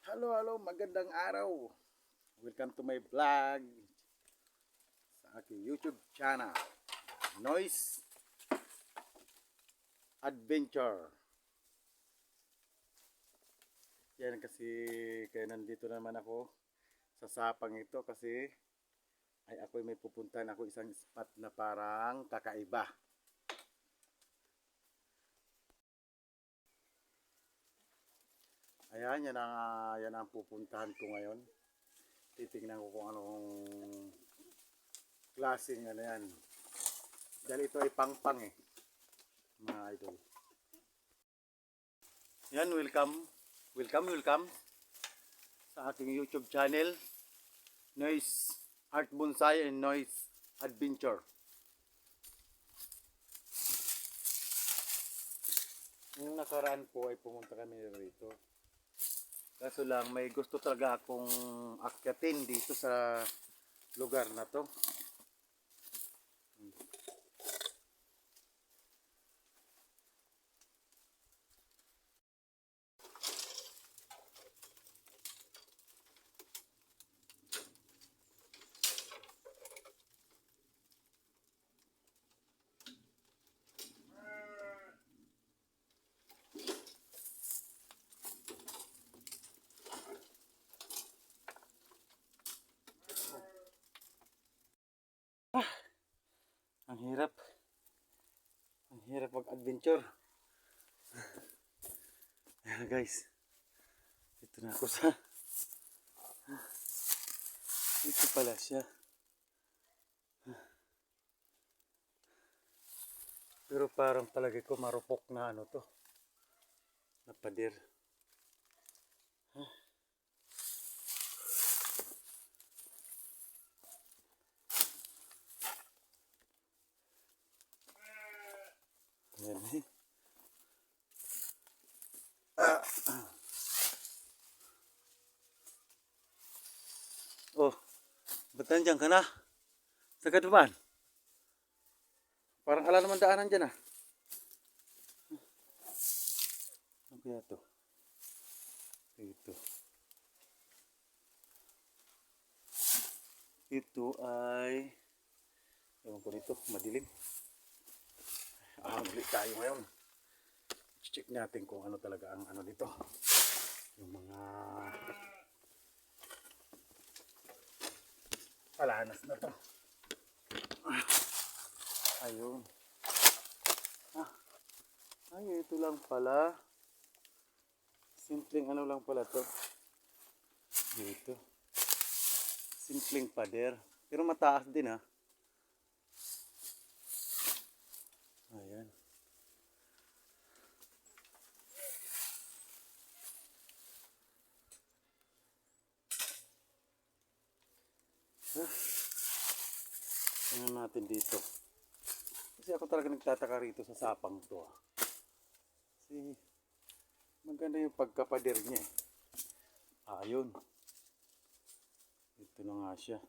Hello, hello, magandang araw. Welcome to my vlog sa aking YouTube channel, Noise Adventure. Yan kasi, kaya nandito naman ako sa sapang ito kasi ay ako'y may pupuntahan ako isang spot na parang kakaiba. Ayan, yan ang pupuntahan ko ngayon. Titingnan ko kung anong klaseng ano yan. Dahil ito ay pangpang mga idol. Yan, welcome sa aking YouTube channel, Noise Art Bonsai and Noise Adventure. Yung nakaraan po ay pumunta kami rito. Kaso lang may gusto talaga akong akyatin dito sa lugar na to. Ang hirap. Ang hirap mag-adventure. Ayan guys. Ito na ako sa... Ito pala siya. Pero parang palagi ko marupok na ano to. Na pader. Ayan Oh, ba't nandiyan ka na? Sa kaduman? Parang ala naman daanan dyan ah. Ano kaya to? Ito. Ito ay... Ewan ko nito, madilim. Muli tayo ngayon. Check natin kung ano talaga ang ano dito. Yung mga... palanas na to. Ayun. Ay, ito lang pala. Simpleng ano lang pala to. Dito. Simpleng pader. Pero mataas din ha. Ayan. Ano natin dito. Kasi ako talaga nagtataka rito sa sapang to. Kasi maganda yung pagkapader niya. Ayun. Ito na nga siya.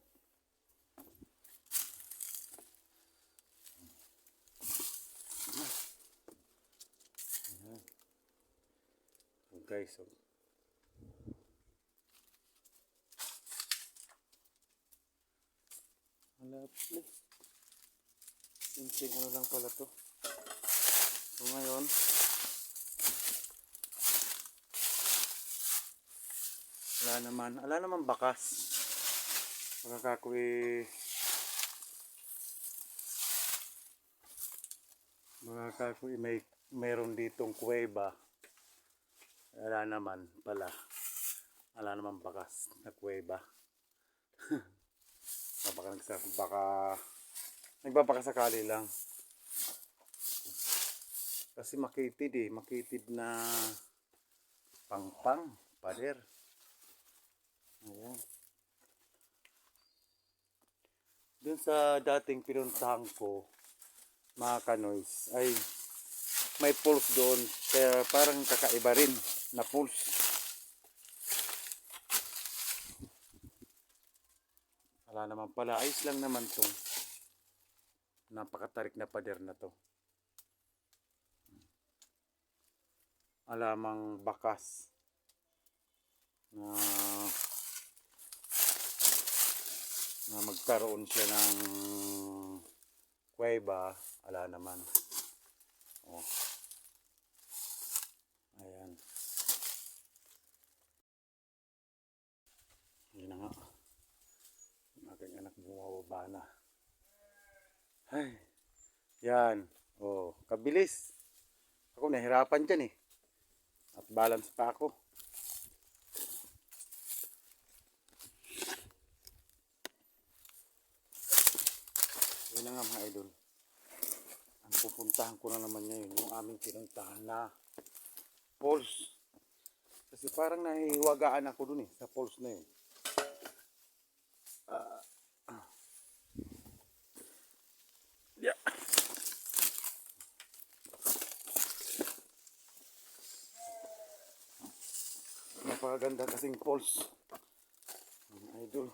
Ayan. So guys, so. Lovely. Simpleng ano lang pala to. So ngayon, wala naman bakas. Makakakoy mayroon ditong kuweba. Wala naman pala. Wala naman bakas na kuweba. Baka nagbabakasakali lang. Kasi makitid na pangpang, pader. Ayan. Doon sa dating pinuntahan ko, mga kanoys, ay may pulse doon. Kaya parang kakaiba rin na pulse. Wala naman pala. Ayos lang naman tong napakatarik na pader na to. Alamang bakas. na magkaroon siya ng kuweba. Ala naman. Oh. Ayan. Yun na nga. Ang aking anak bumababa na. Ay. Yan. Oh, kabilis. Ako nahirapan dyan eh. At balance pa ako. Yun na nga mga idol. Ang pupuntahan ko na naman ngayon yung aming pinuntahan na falls. Kasi parang nahihiwagaan ako dun eh sa falls na yun. Yeah. Napakaganda kasing falls. Mga idol.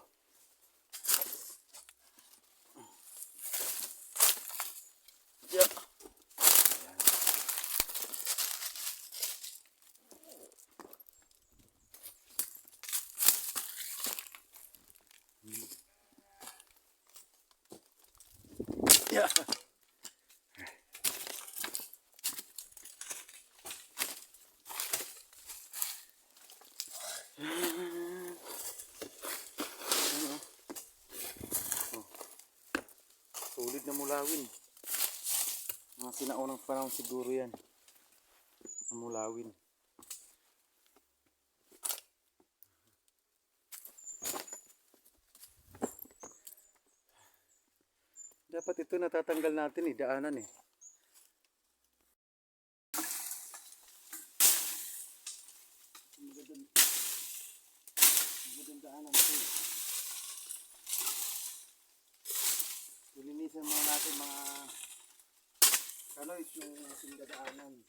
Yeah. Yeah. Sulit na mulawin. Mga sinaunang panahon siguro yan. Na mulawin. Dapat ito natatanggal natin eh, daanan eh. Magandang daanan ito eh. Linisan muna natin mga kanoys yung ating dadaanan.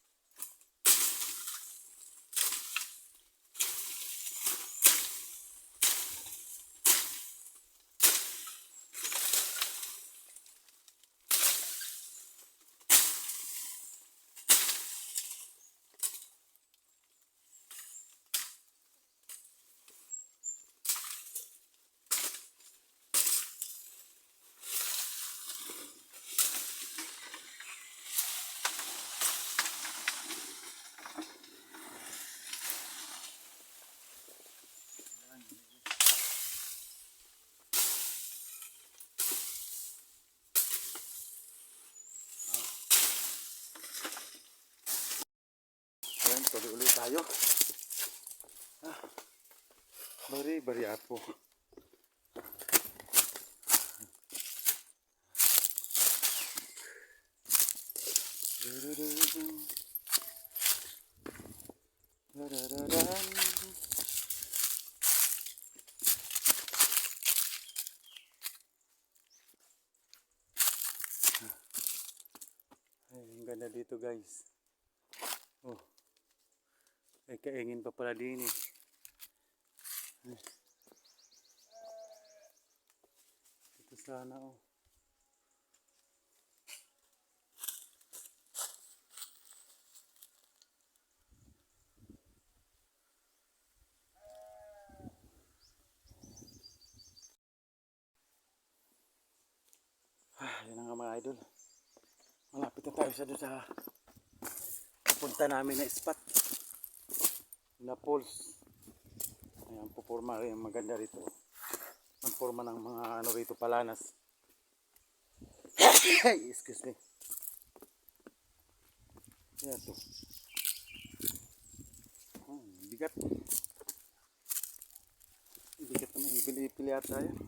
Ayan, tuloy ulit tayo. Bari apo. Ay, ang ganda dito guys. Oh. Ay, kaingin pa pala din eh. Ito sana oh. Yan nga mga idol. Malapit na tayo sa doon sa pupunta namin na spot. Na falls. Ayan, puporma rin ang maganda rito. Ang forma ng mga ano rito palanas. Excuse me. Yan to. Bigat. Bigat naman. Ibili-ipili ata yan.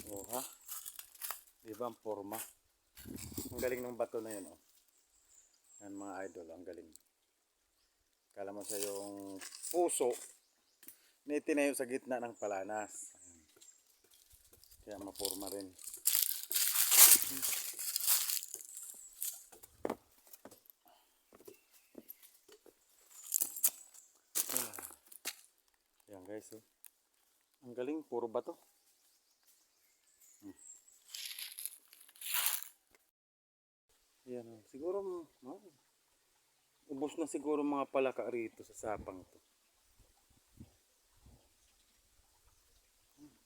Oh ha. Diba ang forma? Ang galing ng bato na yan oh. Yan mga idol, ang galing. Kala mo siya yung puso na itinayo sa gitna ng palanas. Ayan. Kaya maporma rin. Ayan guys oh. Ang galing, puro bato. Yan o. Siguro, ubos na siguro mga palaka rito sa sapang to.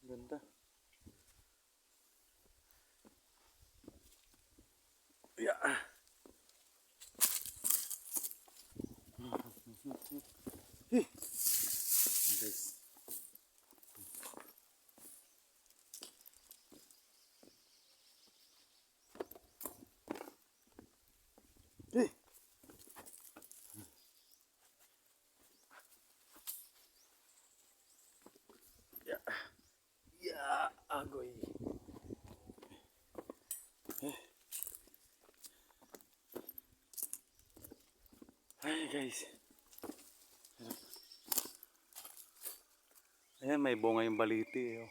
Ganda. Yeah. Hey. Guys. Hey. Yeah. Yeah. Agoy. Ay guys. Ayan, may bunga yung baliti. Oh.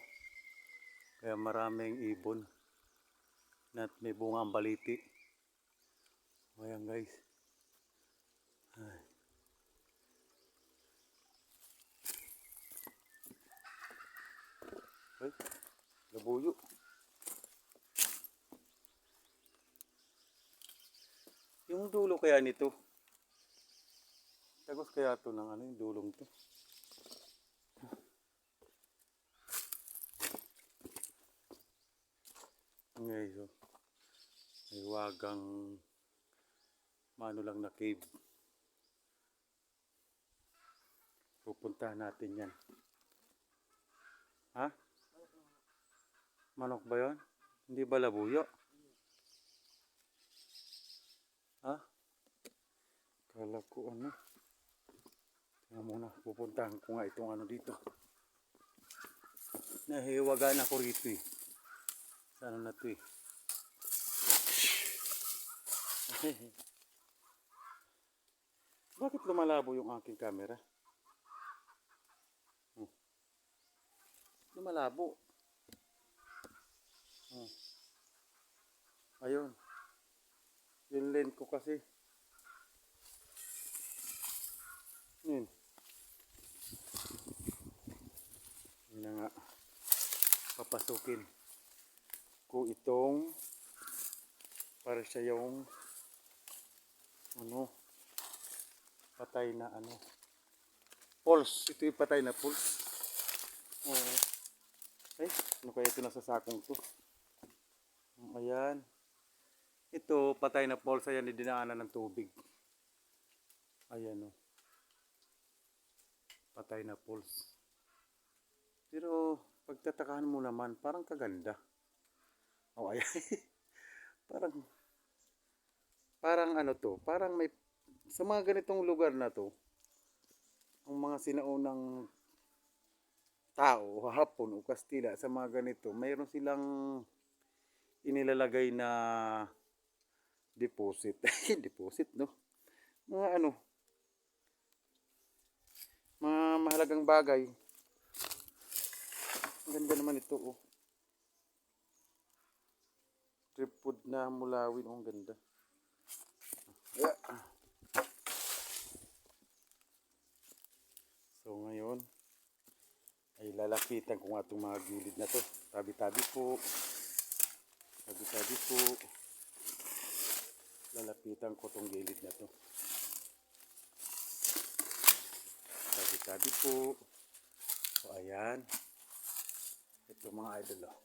Kaya maraming ibon. At may bunga ang baliti. Ayan guys. Ay. Ay, labuyo. Yung dulo kaya nito. Tagos kaya to ng ano yung dulong to. Guys, oh. May wagang mano lang na cave. Pupuntahan natin yan. Ha? Manok ba yun? Hindi ba labuyo? Ha? Kala ko ano. Tingnan muna. Pupuntahan ko nga itong ano dito. Nahiwagaan ako rito eh. Sana na to eh. Bakit lumalabo yung aking camera? Lumalabo. Ayun. Yung lens ko kasi. Yun. Yun na nga. Papasukin ko itong para siya yung ano patay na ano pulse. Ito yung patay na pulse. Oo. Ay, ano kaya ito nasa sakong to? Ayan. Ito, patay na pulse. Ayan, dinaanan ng tubig. Ayan o. Patay na pulse. Pero, pagtatakahan mo naman, parang kaganda. O, ayan. parang ano to. Parang may, sa mga ganitong lugar na to, ang mga sinaunang tao, Hapon o Kastila, sa mga ganito, mayroon silang inilalagay na deposit. Deposit, no? Mga ano, mga mahalagang bagay. Ang ganda naman ito, oh. Tripod na mulawin, oh, ang ganda. Yeah. So, ngayon, ay lalapitan ko nga itong mga gilid na to. Tabi-tabi po. Tabi-tabi po. Lalapitan ko itong gilid na to. Tabi-tabi po. So, ayan. Ito mga idol, oh.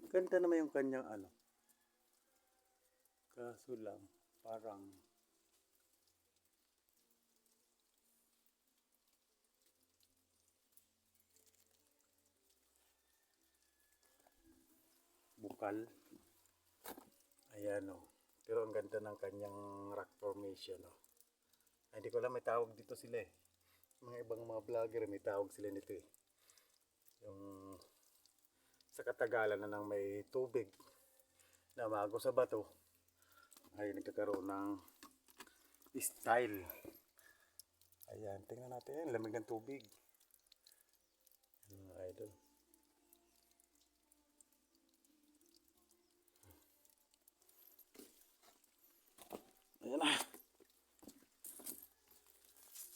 Ganda naman yung kanyang ano. Kaso lang, parang bukal. Ayan, oh. Pero ang ganda ng kanyang rock formation, oh. Ay, hindi ko alam, may tawag dito sila eh. Mga ibang mga vlogger, may tawag sila nito eh. Yung sa katagalan na nang may tubig na mago sa bato ay nagkakaroon ng style. Ayan, tingnan natin. Ayan, lamig ng tubig. Mga idol. Ayan na.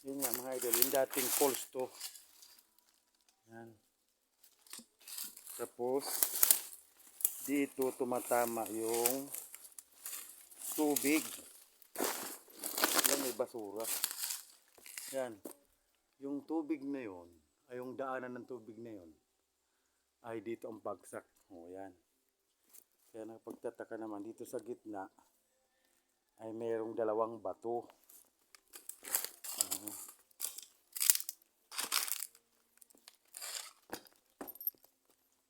Yun nga mga idol, yung dating falls to. Ayan. Tapos, dito tumatama yung tubig. Yan, may basura. Yan. Yung tubig na yon, ay yung daanan ng tubig na yon, ay dito ang bagsak. O yan. Kaya napagtataka naman dito sa gitna ay mayroong dalawang bato.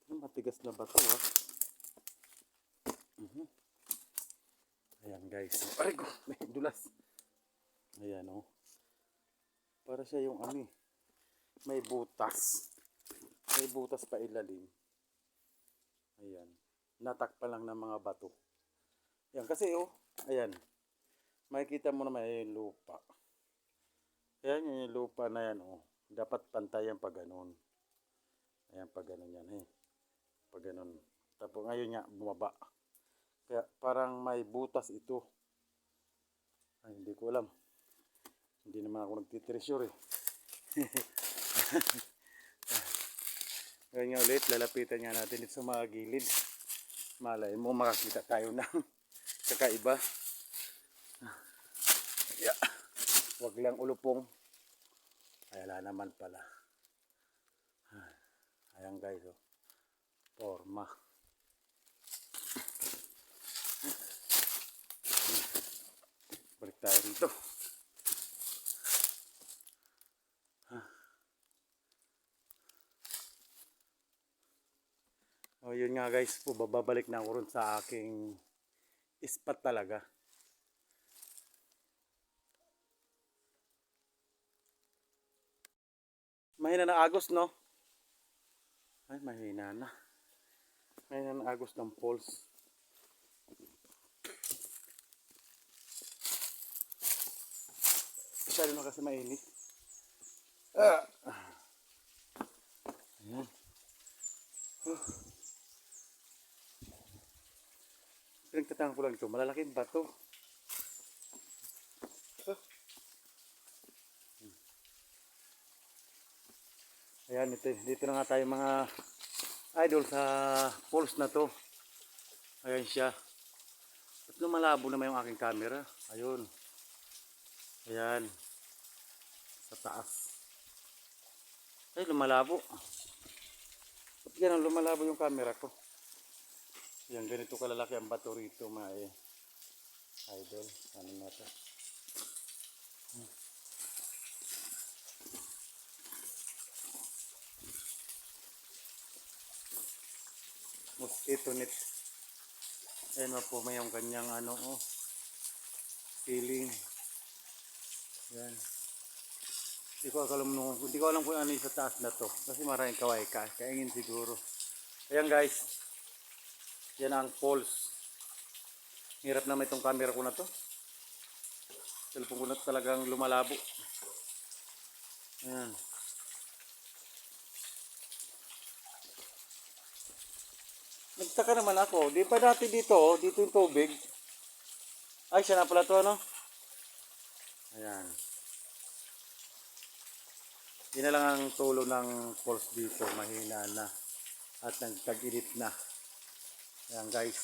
Matigas na bato ha. Ayan guys. Aray ko, may dulas. Ayan o. Para siya yung ano eh. May butas. May butas pa ilalim. Ayan. Natakpan lang ng mga bato. Ayan kasi oh. Ayan. Makikita mo naman yung lupa. Ayan yung lupa na yan oh. Dapat pantayan pag ganun. Ayan pag ganun yan eh. Pag ganun. Tapos ngayon nga bumaba. Kaya parang may butas ito. Ay hindi ko alam. Hindi naman ako nagtitreasure eh. Ngayon nga ulit, lalapitan nga natin dito sa mga gilid. Malay mo makakita tayo ng kakaiba. Yeah. Wag lang ulupong. Ay wala naman pala. Ayan guys oh. Forma. Balik tayo rito. O yun nga guys po, babalik na ako rin sa aking spot talaga. Mahina ng agos no? Ay mahina na. Mahina ng agos ng pulse. Masyado na kasi mainit. Ayan. Pinagtatang ko lang ito. Malalaking bato. Ayan, dito na nga tayo mga idol sa falls na to. Ayan siya. At lumalabo naman yung aking camera. Ayun. Ayan. Sa taas. Ay, lumalabo. Ba't ganun lumalabo yung camera ko? Yan, ganito kalalaki ang bato rito mga idol. Ano na ito? Mosquito net. Ayan po may yung kanyang ano oh. Feeling. Yan. Hindi ko alam kung ano yung sa taas na to. Kasi maraming kaway ka. Kaingin siguro. Ayan guys. Yan ang falls. Hirap naman itong camera ko na to. Cellphone ko na talagang lumalabo. Ayan. Nagtaka naman ako. Di pa dati dito, dito yung tubig. Ay, siya na pala to ano. Ayan. Yun na lang ang tulo ng falls dito. Mahina na. At nagtag-init na. Ayan guys.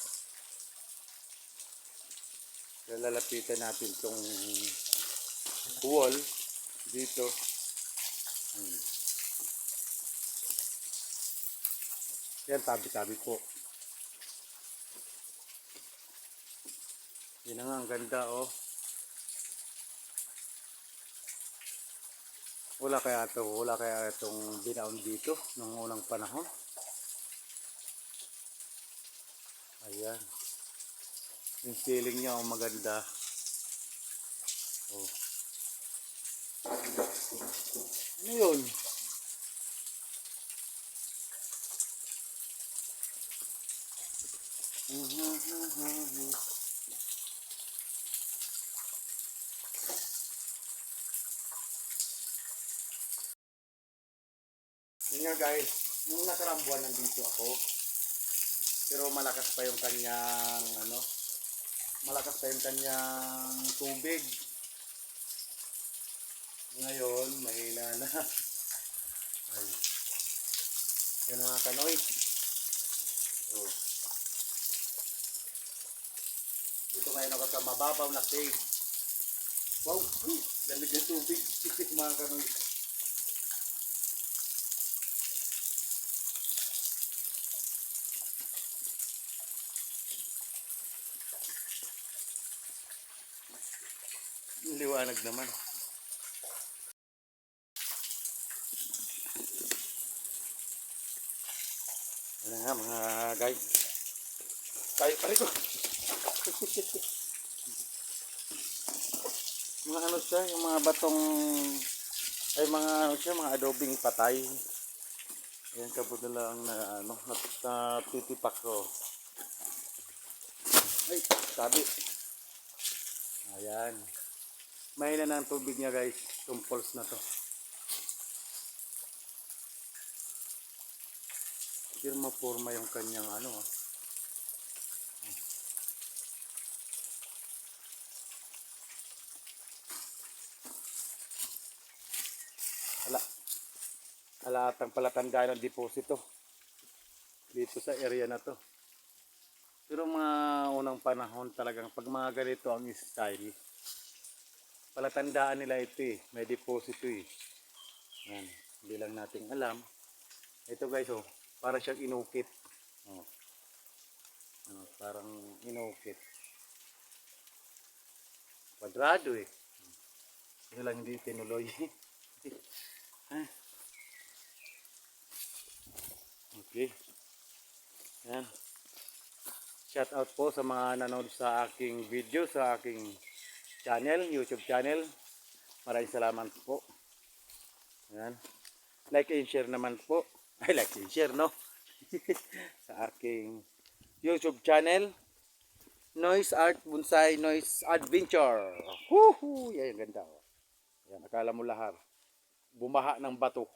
Kaya lalapitan natin itong wall dito. Yan, tabi-tabi po. Yan nga, ang ganda oh. Wala kaya itong binaon dito nung unang panahon. Ayan. Yung ceiling niya oh, maganda. Oh. Ano yun? Yun nga guys, nung nakarang buwan nandito ako. Pero malakas pa yung kanyang tubig. Ngayon, mahina na. Ay. Yan mga kanoy. Oh. Dito ngayon ako sa mababaw na cave. Wow! Lamig ng tubig. Mga kanoy. Liwanag naman. Ano nga mga guys. Tayo pa rito. Mga ano siya, yung mga batong ay mga ano siya, mga adobing patay. Ayan kabuti lang na ano, natitipak ko. Ay, sabi. Ayan. Mahina na ang tubig niya guys. Tumples na to. Pero mapurma yung kanyang ano. Ala. Ala atang palatandaan ng deposito. Dito sa area na to. Pero mga unang panahon talagang pag mga ganito ang style. Palatandaan nila ito eh. May deposito eh. Yan. Hindi lang natin alam. Ito guys oh. Para siyang inukit. Oh. Parang inukit. Kwadrado eh. Ito lang hindi tinuloy. Okay. Yan. Shout out po sa mga nanonood sa aking video, sa aking channel, YouTube channel. Maraming salamat po. Yan. Like and share naman po. Ay, like and share, no? Sa aking YouTube channel, Noise Art Bonsai Noise Adventure. Woohoo! Yan, yung ganda. Yan, akala mo lahar. Bumaha ng bato.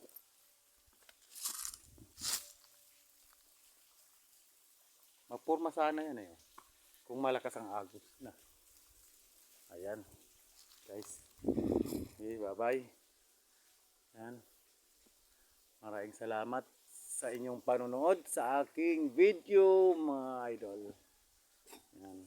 Mapurma sana yan eh. Kung malakas ang agos na. Ayan. Guys. Okay, bye-bye. Yan. Maraming salamat sa inyong panonood sa aking video, mga idol. Yan.